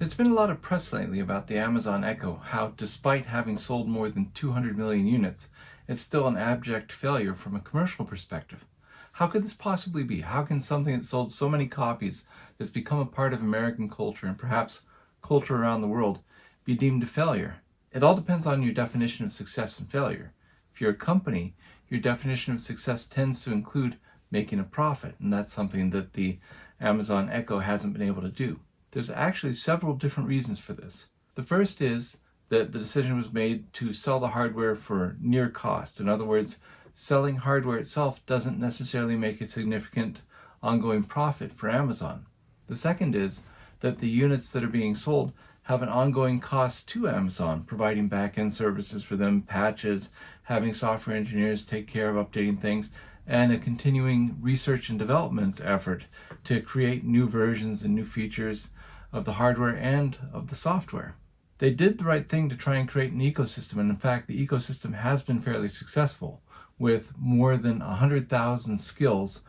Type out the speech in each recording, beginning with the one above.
There's been a lot of press lately about the Amazon Echo, how despite having sold more than 200 million units, it's still an abject failure from a commercial perspective. How could this possibly be? How can something that sold so many copies, that's become a part of American culture and perhaps culture around the world, be deemed a failure? It all depends on your definition of success and failure. If you're a company, your definition of success tends to include making a profit, and that's something that the Amazon Echo hasn't been able to do. There's actually several different reasons for this. The first is that the decision was made to sell the hardware for near cost. In other words, selling hardware itself doesn't necessarily make a significant ongoing profit for Amazon. The second is that the units that are being sold have an ongoing cost to Amazon, providing back-end services for them, patches, having software engineers take care of updating things, and a continuing research and development effort to create new versions and new features of the hardware and of the software. They did the right thing to try and create an ecosystem, and in fact the ecosystem has been fairly successful, with more than 100,000 skills,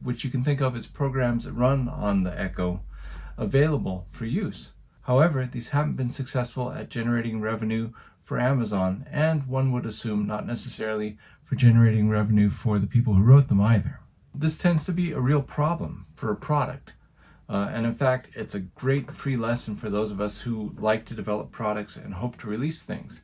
which you can think of as programs that run on the Echo, available for use. However, these haven't been successful at generating revenue for Amazon, and one would assume not necessarily for generating revenue for the people who wrote them either. This tends to be a real problem for a product. And in fact, it's a great free lesson for those of us who like to develop products and hope to release things.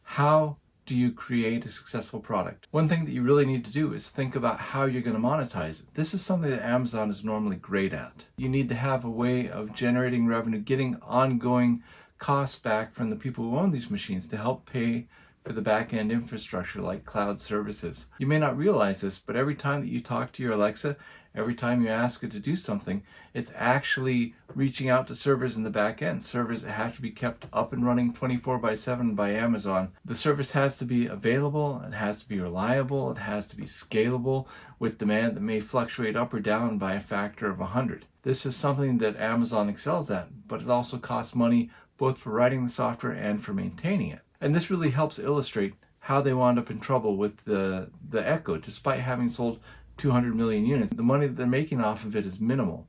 How do you create a successful product? One thing that you really need to do is think about how you're going to monetize it. This is something that Amazon is normally great at. You need to have a way of generating revenue, getting ongoing costs back from the people who own these machines to help pay for the back-end infrastructure like cloud services. You may not realize this, but every time that you talk to your Alexa, every time you ask it to do something, it's actually reaching out to servers in the back end, servers that have to be kept up and running 24/7 by Amazon. The service has to be available, it has to be reliable, it has to be scalable with demand that may fluctuate up or down by a factor of 100. This is something that Amazon excels at, but it also costs money both for writing the software and for maintaining it. And this really helps illustrate how they wound up in trouble with the Echo, despite having sold 200 million units. The money that they're making off of it is minimal.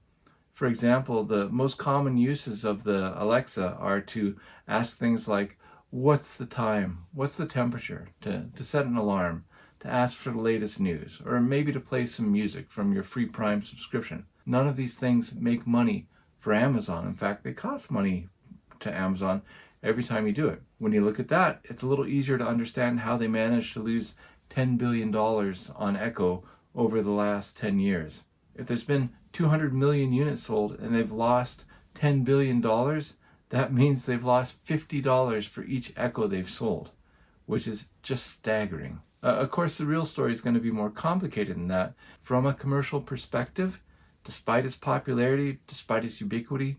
For example, the most common uses of the Alexa are to ask things like, what's the time? What's the temperature? To set an alarm, to ask for the latest news, or maybe to play some music from your free Prime subscription. None of these things make money for Amazon. In fact, they cost money to Amazon every time you do it. When you look at that, it's a little easier to understand how they managed to lose $10 billion on Echo over the last 10 years. If there's been 200 million units sold and they've lost $10 billion, that means they've lost $50 for each Echo they've sold, which is just staggering. Of course, the real story is going to be more complicated than that. From a commercial perspective, despite its popularity, despite its ubiquity,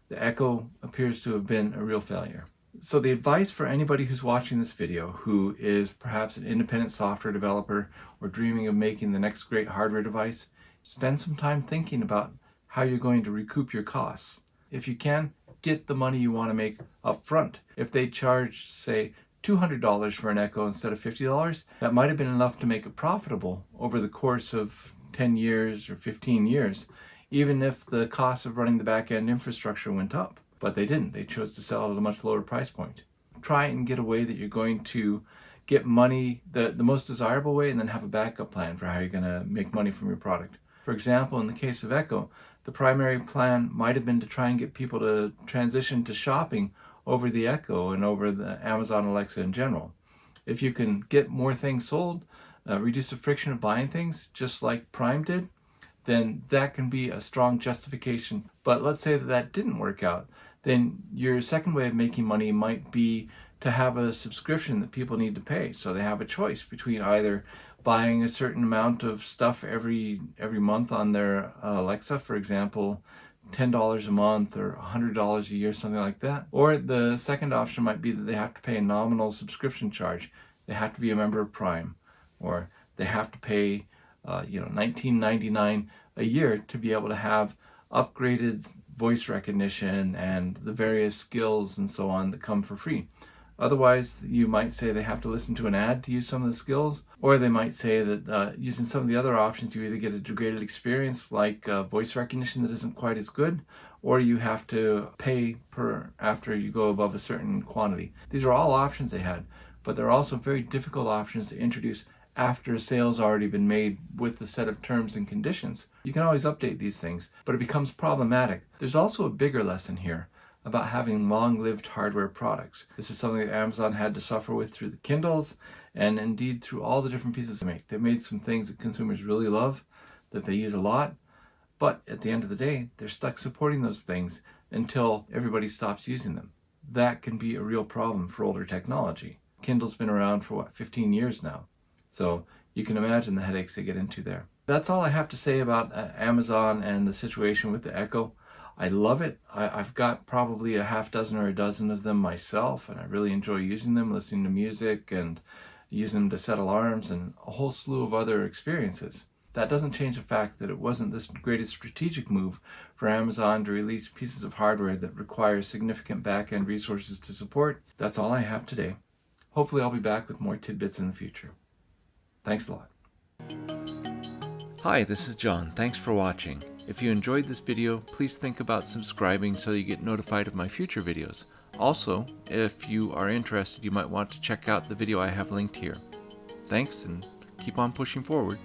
the Echo appears to have been a real failure. So the advice for anybody who's watching this video who is perhaps an independent software developer or dreaming of making the next great hardware device, spend some time thinking about how you're going to recoup your costs. If you can, get the money you want to make up front. If they charged, say, $200 for an Echo instead of $50, that might have been enough to make it profitable over the course of 10 years or 15 years, even if the cost of running the back-end infrastructure went up. But they didn't. They chose to sell at a much lower price point. Try and get a way that you're going to get money the most desirable way, and then have a backup plan for how you're going to make money from your product. For example, in the case of Echo, the primary plan might have been to try and get people to transition to shopping over the Echo and over the Amazon Alexa in general. If you can get more things sold, reduce the friction of buying things, just like Prime did, then that can be a strong justification. But let's say that that didn't work out. Then your second way of making money might be to have a subscription that people need to pay. So they have a choice between either buying a certain amount of stuff every month on their Alexa, for example, $10 a month or $100 a year, something like that. Or the second option might be that they have to pay a nominal subscription charge. They have to be a member of Prime, or they have to pay $19.99 a year to be able to have upgraded voice recognition and the various skills and so on that come for free. Otherwise, you might say they have to listen to an ad to use some of the skills, or they might say that using some of the other options, you either get a degraded experience like voice recognition that isn't quite as good, or you have to pay per after you go above a certain quantity. These are all options they had, but they're also very difficult options to introduce after a sale's already been made with the set of terms and conditions. You can always update these things, but it becomes problematic. There's also a bigger lesson here about having long-lived hardware products. This is something that Amazon had to suffer with through the Kindles, and indeed through all the different pieces they make. They made some things that consumers really love, that they use a lot, but at the end of the day, they're stuck supporting those things until everybody stops using them. That can be a real problem for older technology. Kindle's been around for 15 years now. So you can imagine the headaches they get into there. That's all I have to say about Amazon and the situation with the Echo. I love it. I've got probably a half dozen or a dozen of them myself, and I really enjoy using them, listening to music and using them to set alarms and a whole slew of other experiences. That doesn't change the fact that it wasn't this greatest strategic move for Amazon to release pieces of hardware that require significant back-end resources to support. That's all I have today. Hopefully I'll be back with more tidbits in the future. Thanks a lot. Hi, this is John. Thanks for watching. If you enjoyed this video, please think about subscribing so you get notified of my future videos. Also, if you are interested, you might want to check out the video I have linked here. Thanks, and keep on pushing forward.